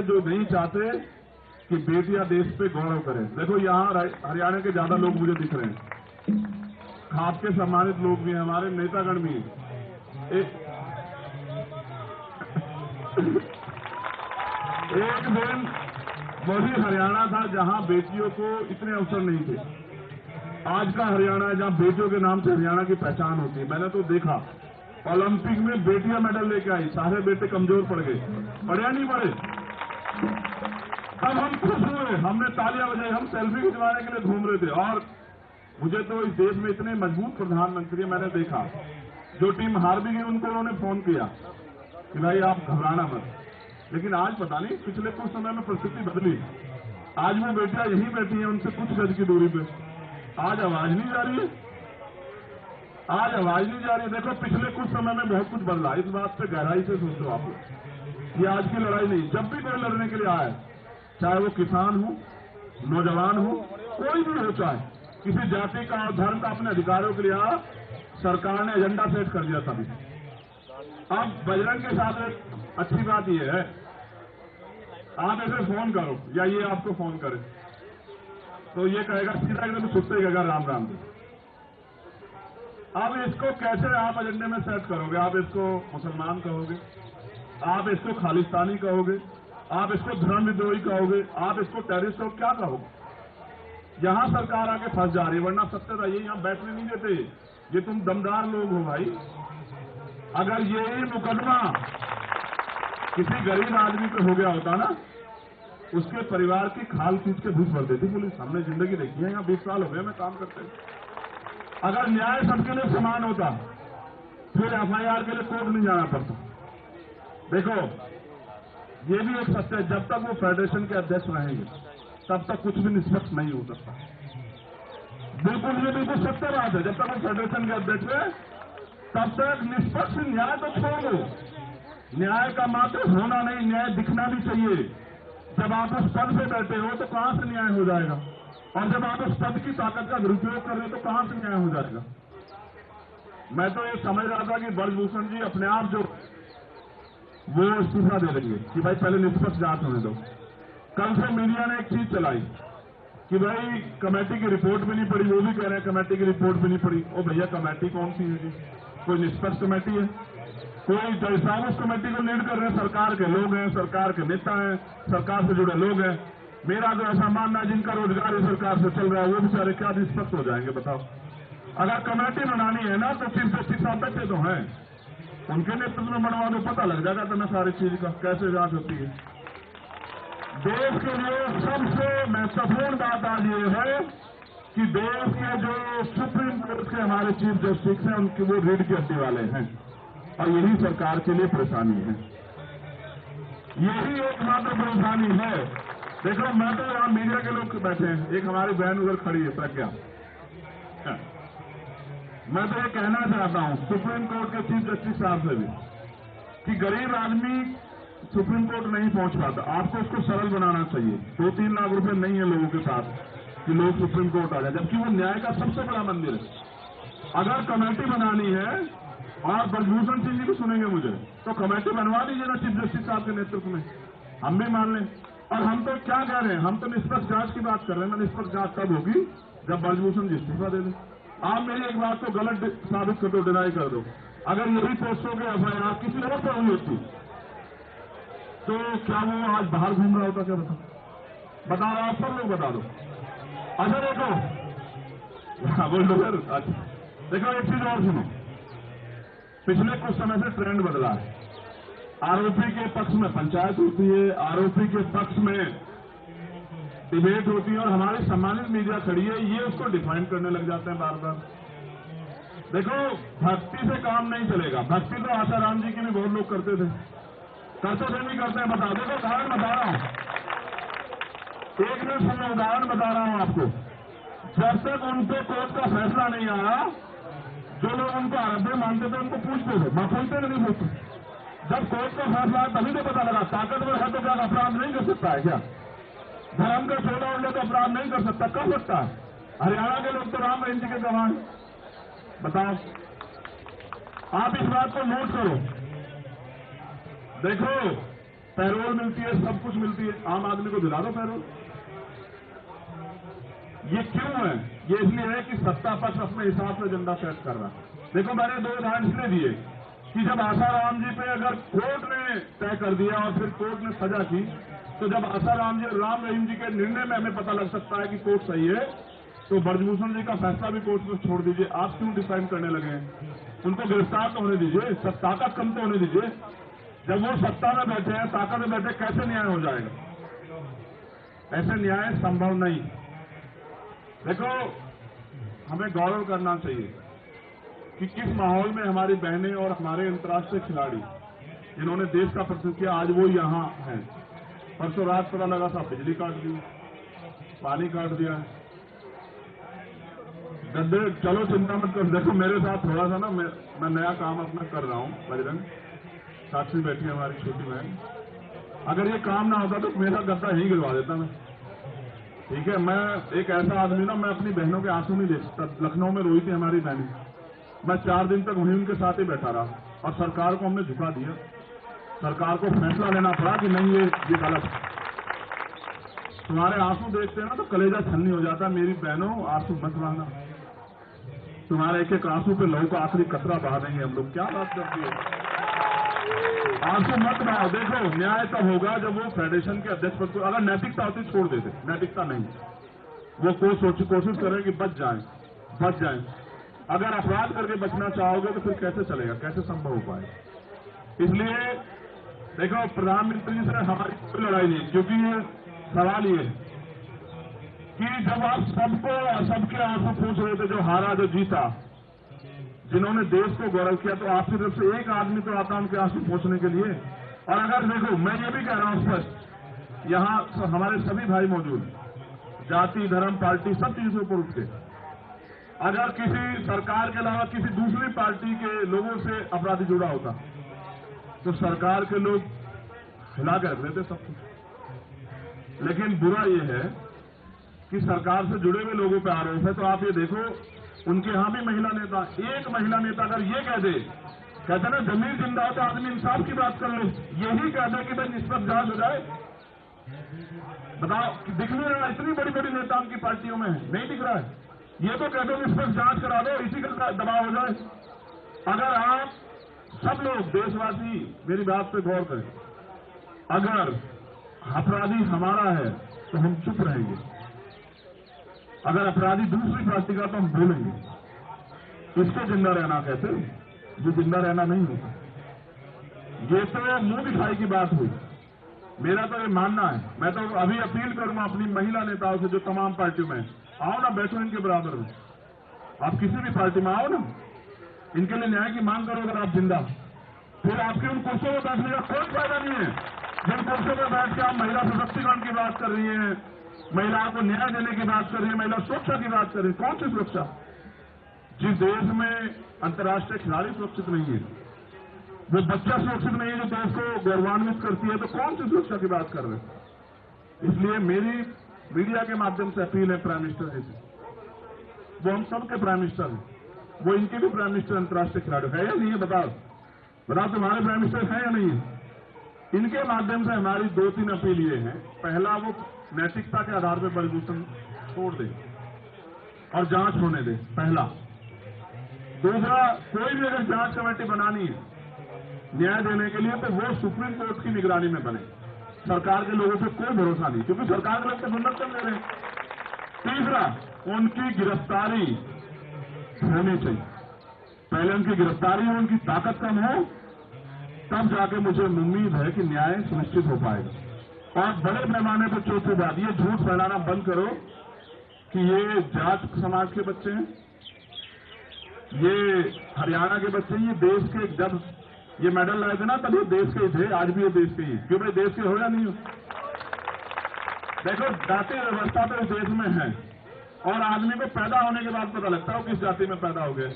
जो नहीं चाहते कि बेटियां देश पे गौरव करें। देखो यहाँ हरियाणा के ज्यादा लोग मुझे दिख रहे हैं, खाप के सम्मानित लोग भी हैं, हमारे नेतागण भी हैं। एक दिन वही हरियाणा था जहां बेटियों को इतने अवसर नहीं थे। आज का हरियाणा है जहां बेटियों के नाम से हरियाणा की पहचान होती है। मैंने तो देखा ओलंपिक में बेटियां मेडल लेके आई, सारे बेटे कमजोर पड़ गए, पढ़े नहीं पड़े। तब हम खुश हुए, हमने तालियां बजाई, हम सेल्फी खिंचवाने के लिए घूम रहे थे। और मुझे तो इस देश में इतने मजबूत प्रधानमंत्री मैंने देखा, जो टीम हार भी गई उनको उन्होंने फोन किया कि भाई आप घबराना मत। लेकिन आज पता नहीं पिछले कुछ समय में परिस्थिति बदली। आज वो बेटियां यहीं बैठी हैं उनसे कुछ गज की दूरी पे, आज आवाज नहीं जा रही है, आज आवाज नहीं जा रही है। देखो पिछले कुछ समय में बहुत कुछ बदला, इस बात पे गहराई से सोचो आप। ये आज की लड़ाई नहीं, जब भी कोई लड़ने के लिए आए, चाहे वो किसान हो, नौजवान हो, कोई भी हो, चाहे किसी जाति का और धर्म का अपने अधिकारों के लिए आया, सरकार ने एजेंडा सेट कर दिया तभी। अब बजरंग के साथ एक अच्छी बात यह है, आप ऐसे फोन करो या ये आपको फोन करे तो ये कहेगा सीधा एकदम सुनते ही कहेगा राम राम। अब इसको कैसे आप एजेंडे में सेट करोगे? आप इसको मुसलमान कहोगे, आप इसको खालिस्तानी कहोगे, आप इसको धर्म विद्रोही कहोगे, आप इसको टेररिस्ट हो, क्या कहोगे? यहां सरकार आके फंस जा रही है, वरना सत्य था ये यहां बैठने नहीं देते। ये तुम दमदार लोग हो भाई। अगर यही मुकदमा किसी गरीब आदमी पे हो गया होता ना, उसके परिवार की खाल खींच के घूस भर देती पुलिस। हमने जिंदगी देखी है, यहाँ 20 साल हो गए मैं काम करते हैं। अगर न्याय सबके लिए समान होता, फिर एफआईआर के लिए कोर्ट नहीं जाना पड़ता। देखो ये भी एक सत्य है, जब तक वो फेडरेशन के अध्यक्ष रहेंगे तब तक कुछ भी निष्पक्ष नहीं हो सकता। बिल्कुल ये बिल्कुल सत्य बात है, जब तक वो फेडरेशन के अध्यक्ष है तब तक निष्पक्ष न्याय तो छोड़ दो, न्याय का मात्र होना नहीं, न्याय दिखना भी चाहिए। जब आप उस पद पे बैठे हो तो कहां से न्याय हो जाएगा? और जब आप उस पद की ताकत का दुरुपयोग कर रहे हो तो कहां से न्याय हो जाएगा? मैं तो ये समझ रहा था कि ब्रजभूषण जी अपने आप जो वो इस्तीफा दे देंगे कि भाई पहले निष्पक्ष जांच होने दो। कल से मीडिया ने एक चीज चलाई कि भाई कमेटी की रिपोर्ट भी नहीं पड़ी, वो भी कह रहे हैं कमेटी की रिपोर्ट भी नहीं पड़ी। ओ भैया कमेटी कौन सी है जी? कोई निष्पक्ष कमेटी है? कोई जज साहब उस कमेटी को लीड कर रहे हैं, सरकार के लोग हैं, सरकार के नेता हैं, सरकार से जुड़े लोग हैं। मेरा तो ऐसा मानना है जिनका रोजगार इस सरकार से चल रहा है वो बेचारे क्या निष्पक्ष हो जाएंगे बताओ? अगर कमेटी बनानी है ना तो चीफ जस्टिस साहब बैठे तो हैं, उनके नेतृत्व में बनवा दो, पता लग जाएगा तुम्हें सारी चीज का कैसे जांच होती है। देश के लिए सबसे महत्वपूर्ण बात आज ये है कि देश के जो सुप्रीम कोर्ट के हमारे चीफ जस्टिस हैं उनके वो रीढ़ की हड्डी वाले हैं और यही सरकार के लिए परेशानी है, यही एकमात्र परेशानी है। देखो मैं तो यहाँ मीडिया के लोग बैठे हैं, एक हमारी बहन उधर खड़ी है प्रज्ञा, मैं तो ये कहना चाहता हूँ सुप्रीम कोर्ट के चीफ जस्टिस साहब से भी कि गरीब आदमी सुप्रीम कोर्ट नहीं पहुंच पाता, आपको उसको सरल बनाना चाहिए। 2-3 लाख रुपए नहीं है लोगों के पास कि लोग सुप्रीम कोर्ट आ जाए, जबकि वो न्याय का सबसे बड़ा मंदिर है। अगर कमेटी बनानी है और ब्रजभूषण सिंह जी भी सुनेंगे मुझे तो कमेटी बनवा दीजिए ना चीफ जस्टिस साहब के नेतृत्व में, हम भी मान लें। और हम तो क्या कह रहे हैं, हम तो निष्पक्ष जांच की बात कर रहे हैं ना। निष्पक्ष जांच तब होगी जब ब्रजभूषण जी इस्तीफा दे दें। आप मेरी एक बात को गलत साबित कर दो, डिनाई कर दो, अगर यही पोस्टों के एफआईआर किसी और पर हुई होती तो क्या वो आज बाहर घूम रहा होता? क्या बता रहा आप सब लोग बता दो। अच्छा देखो बोल दो सर। अच्छा देखो एक चीज और सुनो, पिछले कुछ समय से ट्रेंड बदला है। आरोपी के पक्ष में पंचायत होती है, आरोपी के पक्ष में डिबेट होती है और हमारी सम्मानित मीडिया खड़ी है, ये उसको डिफाइन करने लग जाते हैं बार बार। देखो भक्ति से काम नहीं चलेगा, भक्ति तो आशाराम जी की भी बहुत लोग करते थे नहीं करते हैं? बता देखो उदाहरण बता रहा हूं, एक मिनट सुनो, उदाहरण बता रहा हूं आपको। जब तक उन पे कोर्ट का फैसला नहीं आया, जो लोग उनको आराध्य मानते थे उनको पूछते थे, मैं पूछते नहीं पूछते। जब कोर्ट का फैसला आया तभी तो पता लगा ताकतवर है तो क्या अपराध नहीं कर सकता है? क्या धर्म का छोटा उल्ले तो अपराध नहीं कर सकता? कर सकता है। हरियाणा के लोग तो राम रहीम जी के गवाह हैं। बताओ, आप इस बात को नोट करो। देखो पैरोल मिलती है, सब कुछ मिलती है, आम आदमी को दिला दो पैरोल। ये क्यों है? ये इसलिए है कि सत्ता पक्ष अपने हिसाब से एजेंडा सेट कर रहा है। देखो, मैंने 2 उदाहरण इसलिए दिए कि जब आसाराम जी पे अगर कोर्ट ने तय कर दिया और फिर कोर्ट ने सजा की, तो जब आसाराम जी, राम रहीम जी के निर्णय में हमें पता लग सकता है कि कोर्ट सही है, तो ब्रजभूषण जी का फैसला भी कोर्ट में छोड़ दीजिए। आप क्यों डिफाइन करने लगे हैं? उनको गिरफ्तार तो होने दीजिए, सब ताकत कम तो होने दीजिए। जब वो सत्ता में बैठे हैं, ताकत में बैठे, कैसे न्याय हो जाएगा? ऐसे न्याय संभव नहीं। देखो, हमें गौरव करना चाहिए कि किस माहौल में हमारी बहनें और हमारे अंतर्राष्ट्रीय खिलाड़ी जिन्होंने देश का प्रतिनिधित्व किया, आज वो यहाँ हैं। परसों रात पता लगा था बिजली काट दी, पानी काट दिया। गड्ढे, चलो चिंता मत करो। देखो, मेरे साथ थोड़ा सा ना, मैं नया काम अपना कर रहा हूँ। बजरंग साक्षी बैठी है हमारी छोटी बहन। अगर ये काम ना होता तो मेरा गड्ढा ही गिरवा देता मैं। ठीक है, मैं एक ऐसा आदमी ना, मैं अपनी बहनों के आंसू नहीं देख सकता। लखनऊ में रोई थी हमारी बहनें, मैं 4 दिन तक वहीं उनके साथ ही बैठा रहा, और सरकार को हमने झुका दिया। सरकार को फैसला लेना पड़ा कि नहीं, ये गलत है। तुम्हारे आंसू देखते हैं ना तो कलेजा छलनी हो जाता है। मेरी बहनों, आंसू मत बहाना। तुम्हारे एक एक आंसू पे लहू का आखिरी कतरा बहा देंगे हम लोग। क्या बात करती है? आंसू मत बहाओ। देखो, न्याय तब होगा जब वो फेडरेशन के अध्यक्ष पद को, अगर नैतिकता होती छोड़ देते, नैतिकता नहीं, वो कोशिश करें कि बच जाएं। अगर अपराध करके बचना चाहोगे तो फिर कैसे चलेगा, कैसे संभव हो पाए? इसलिए देखो, प्रधानमंत्री से हमारी कोई लड़ाई नहीं, क्योंकि ये सवाल ये है कि जब आप सबके आंसू पूछ रहे थे, जो हारा जो जीता, जिन्होंने देश को गौरव किया, तो आपकी तरफ से एक आदमी तो आता उनके आंसू पूछने के लिए। और अगर देखो, मैं ये भी कह रहा हूं स्पष्ट, यहां हमारे सभी भाई मौजूद, जाति, धर्म, पार्टी, सब चीजों से ऊपर उठ के, अगर किसी सरकार के अलावा किसी दूसरी पार्टी के लोगों से अपराधी जुड़ा होता तो सरकार के लोग हिला के रख देते सब कुछ। लेकिन बुरा यह है कि सरकार से जुड़े हुए लोगों पर आरोप है। तो आप ये देखो, उनके यहां भी महिला नेता, एक महिला नेता अगर ये कह दे, कहते ना जमीर जिंदा हो तो आदमी इंसाफ की बात कर लो, यही कह दे कि भाई निष्पक्ष जांच हो जाए। बताओ, दिख नहीं रहा? इतनी बड़ी बड़ी नेता उनकी पार्टियों में है, नहीं दिख रहा है। ये तो कह दो निष्पक्ष जांच करा दो, इसी का दबाव हो जाए। अगर आप सब लोग देशवासी मेरी बात पे गौर करें, अगर अपराधी हमारा है तो हम चुप रहेंगे, अगर अपराधी दूसरी पार्टी का तो हम बोलेंगे। इसको जिंदा रहना कहते हैं, जो जिंदा रहना नहीं होता। ये तो मुंह दिखाई की बात हुई। मेरा तो ये मानना है, मैं तो अभी अपील करूंगा अपनी महिला नेताओं से जो तमाम पार्टियों में, आओ ना, बैठो इनके बराबर में। आप किसी भी पार्टी में आओ ना, इनके लिए न्याय की मांग करो। अगर आप जिंदा, फिर आपकी उन कुर्सियों में बैठने का कोई फायदा नहीं है। जिन कुर्सियों में बैठ के आप महिला सशक्तिकरण की बात कर रही हैं, महिलाओं को न्याय देने की बात कर रही है, महिला सुरक्षा की बात कर रही है, कौन सी सुरक्षा? जिस देश में अंतर्राष्ट्रीय खिलाड़ी सुरक्षित नहीं है, वो बच्चा सुरक्षित नहीं है जो देश को गौरवान्वित करती है, तो कौन सी सुरक्षा की बात कर रहे हैं? इसलिए मेरी मीडिया के माध्यम से अपील है प्राइम मिनिस्टर जी से, वो हम सबके प्राइम मिनिस्टर हैं, वो इनके भी प्राइम मिनिस्टर अंतर्राष्ट्रीय खिलाड़ी है या नहीं है? बताओ तुम्हारे प्राइम मिनिस्टर है या नहीं है? इनके माध्यम से हमारी 2-3 अपील ये है। पहला, वो नैतिकता के आधार पर ब्रजभूषण छोड़ दे और जांच होने दे, पहला। दूसरा, कोई भी अगर जांच कमेटी बनानी है न्याय देने के लिए, तो वो सुप्रीम कोर्ट की निगरानी में बने। सरकार के लोगों पे कोई भरोसा नहीं, क्योंकि सरकार के लोग तो समर्थन दे रहे हैं। तीसरा, उनकी गिरफ्तारी होनी चाहिए। पहले उनकी गिरफ्तारी हो, उनकी ताकत कम हो, तब जाके मुझे उम्मीद है कि न्याय सुनिश्चित हो पाएगा। और बड़े पैमाने पर चौथी बात, ये झूठ फैलाना बंद करो कि ये जाट समाज के बच्चे हैं, ये हरियाणा के बच्चे हैं, ये देश के, जब ये मेडल लाए थे ना तब ये देश के ही थे, आज भी ये देश के ही। क्यों भाई, देश के हो या नहीं हो? देखो, जाति व्यवस्था तो इस देश में है, और आदमी को पैदा होने के बाद पता लगता है वो किस जाति में पैदा हो गए।